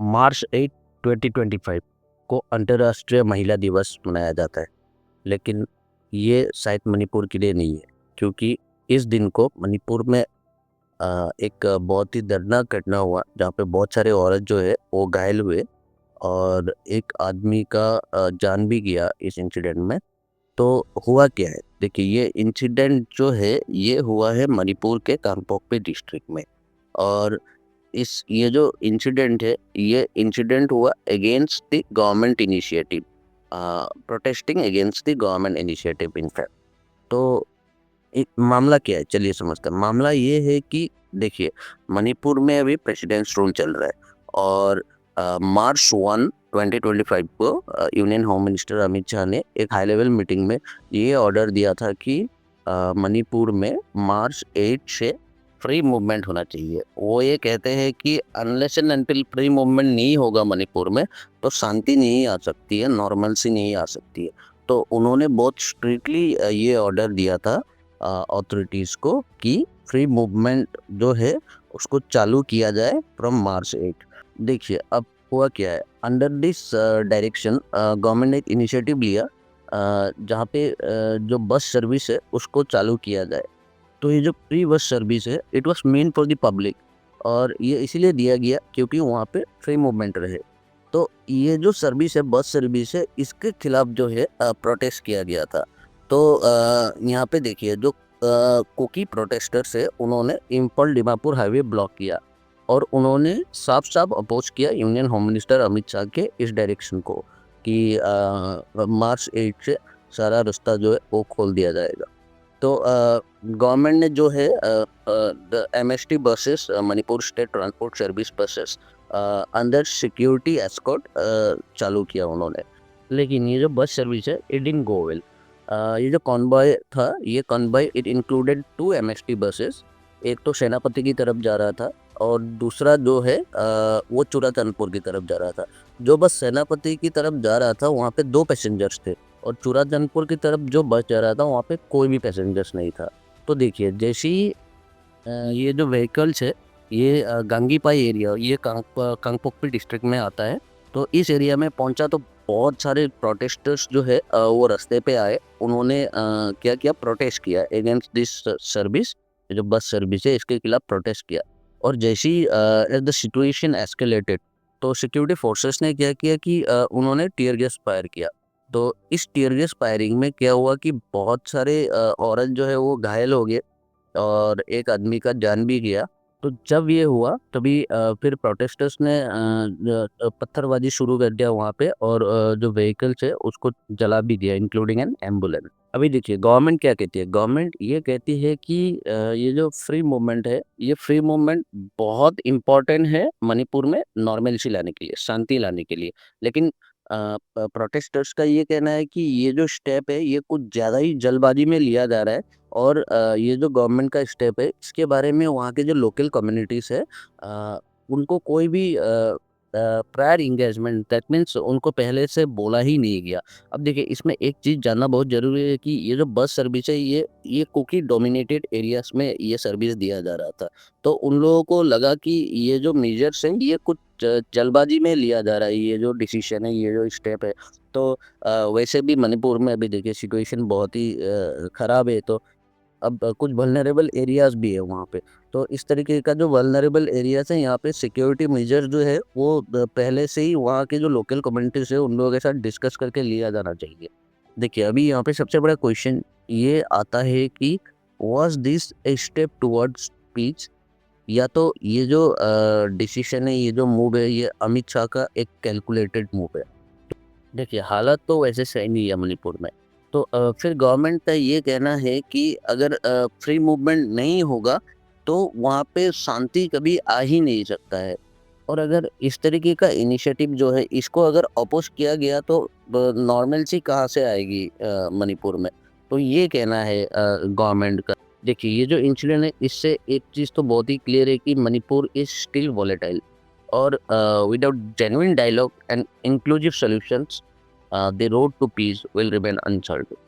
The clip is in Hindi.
मार्च 8 2025 को अंतर्राष्ट्रीय महिला दिवस मनाया जाता है। लेकिन ये शायद मणिपुर के लिए नहीं है, क्योंकि इस दिन को मणिपुर में एक बहुत ही दर्दनाक घटना हुआ, जहाँ पे बहुत सारे औरत जो है वो घायल हुए और एक आदमी का जान भी गया इस इंसिडेंट में। तो हुआ क्या है, देखिए ये इंसिडेंट जो है ये हुआ है मणिपुर के कांगपोकपी डिस्ट्रिक्ट में। और ये जो इंसिडेंट है, ये इंसिडेंट हुआ against the government initiative, protesting against the government initiative in fact. तो एक मामला क्या है, चलिए समझते हैं। मामला ये है कि देखिए, मणिपुर में अभी प्रेसिडेंट्स रूल चल रहा है और मार्च 1 2025 को union home minister Amit Shah ने एक हाई लेवल मीटिंग में ये ऑर्डर दिया था कि मणिपुर में मार्च 8 से फ्री मूवमेंट होना चाहिए। वो ये कहते हैं कि unless and until free movement नहीं होगा मणिपुर में, तो शांति नहीं आ सकती है, नॉर्मलसी नहीं आ सकती है। तो उन्होंने बहुत स्ट्रिक्टली ये ऑर्डर दिया था अथॉरिटीज़ को कि फ्री मूवमेंट जो है उसको चालू किया जाए फ्रॉम मार्च 8। देखिए अब हुआ क्या है, अंडर दिस डायरेक्शन गवर्नमेंट ने एक इनिशिएटिव लिया जहाँ पे जो बस सर्विस है उसको चालू किया जाए। तो ये जो फ्री बस सर्विस है, it was main for the public, और ये इसीलिए दिया गया क्योंकि वहाँ पे फ्री मूवमेंट रहे। तो ये जो सर्विस है, बस सर्विस है, इसके खिलाफ जो है प्रोटेस्ट किया गया था। तो यहाँ पे देखिए, जो कुकी प्रोटेस्टर्स है उन्होंने इम्फाल दीमापुर हाईवे ब्लॉक किया और उन्होंने साफ साफ अपोज किया union home minister Amit Shah के इस डायरेक्शन को कि मार्च 8 से सारा रास्ता जो है वो खोल दिया जाएगा। तो गवर्नमेंट ने जो है the MST buses, Manipur state transport service buses, under security escort चालू किया उन्होंने। लेकिन ये जो बस सर्विस है, इट डिडंट गो वेल। ये जो कॉन्वॉय था, ये convoy it included 2 MST buses. एक तो सेनापति की तरफ जा रहा था और दूसरा जो है वो चूड़ाचांदपुर की तरफ जा रहा था। जो बस सेनापति की तरफ जा रहा था वहाँ पे 2 पैसेंजर्स थे और चूड़ाचांदपुर की तरफ जो बस जा रहा था वहाँ पे कोई भी पैसेंजर्स नहीं था। तो देखिए, जैसे ही ये जो व्हीकल्स है, ये गांगीपाई एरिया, ये कांगपोकपी डिस्ट्रिक्ट में आता है। तो इस एरिया में पहुंचा तो बहुत सारे प्रोटेस्टर्स जो है वो रास्ते पे आए। उन्होंने क्या किया, प्रोटेस्ट किया अगेंस्ट दिस सर्विस, जो बस सर्विस है इसके खिलाफ प्रोटेस्ट किया। और जैसे ही एज द सिचुएशन एस्केलेटेड, तो सिक्योरिटी फोर्सेस ने क्या किया कि उन्होंने टीयर गैस फायर किया। तो इस टीयर गैस फायरिंग में क्या हुआ कि बहुत सारे औरत जो है वो घायल हो गए और एक आदमी का जान भी गया। तो जब ये हुआ तभी फिर प्रोटेस्टर्स ने पत्थरबाजी शुरू कर दिया वहाँ पे और जो व्हीकल्स है उसको जला भी दिया, इंक्लूडिंग एन एम्बुलेंस। अभी देखिए गवर्नमेंट क्या कहती है, गवर्नमेंट ये कहती है कि ये जो फ्री मूवमेंट है, ये फ्री मूवमेंट बहुत इम्पोर्टेंट है मणिपुर में नॉर्मलसी लाने के लिए, शांति लाने के लिए। लेकिन प्रोटेस्टर्स का ये कहना है कि ये जो स्टेप है ये कुछ ज़्यादा ही जल्दबाजी में लिया जा रहा है और ये जो गवर्नमेंट का स्टेप है इसके बारे में वहाँ के जो लोकल कम्युनिटीज़ है उनको कोई भी प्रायर इंगेजमेंट, दैट मीन्स उनको पहले से बोला ही नहीं गया। अब देखिए, इसमें एक चीज़ जानना बहुत ज़रूरी है कि ये जो बस सर्विस है, ये कुकी डोमिनेटेड एरियाज़ में ये सर्विस दिया जा रहा था। तो उन लोगों को लगा कि ये जो मेजर्स हैं ये कुछ जल्दबाजी में लिया जा रहा है, ये जो डिसीजन है, ये जो स्टेप है। तो वैसे भी मणिपुर में अभी देखिए सिचुएशन बहुत ही ख़राब है। तो अब कुछ वल्नरेबल एरियाज़ भी है वहाँ पे। तो इस तरीके का जो वल्नरेबल एरियाज़ है, यहाँ पे सिक्योरिटी मेजर जो है वो पहले से ही वहाँ के जो लोकल कम्युनिटीज़ है उन लोगों के साथ डिस्कस करके लिया जाना चाहिए। देखिए अभी यहाँ पे सबसे बड़ा क्वेश्चन ये आता है कि was this a step towards peace, या तो ये जो डिसीजन है, ये जो मूव है, ये अमित शाह का एक कैलकुलेटेड मूव है। देखिए हालत तो वैसे सही नहीं है मणिपुर में। तो फिर गवर्नमेंट का ये कहना है कि अगर फ्री मूवमेंट नहीं होगा तो वहाँ पे शांति कभी आ ही नहीं सकता है। और अगर इस तरीके का इनिशिएटिव जो है इसको अगर अपोज किया गया तो नॉर्मलसी कहाँ से आएगी मणिपुर में। तो ये कहना है गवर्नमेंट का। देखिए ये जो इंसिडेंट है इससे एक चीज़ तो बहुत ही क्लियर है कि मणिपुर इज स्टिल वॉलेटाइल, और without genuine dialogue and inclusive solutions, the road to peace will remain uncertain.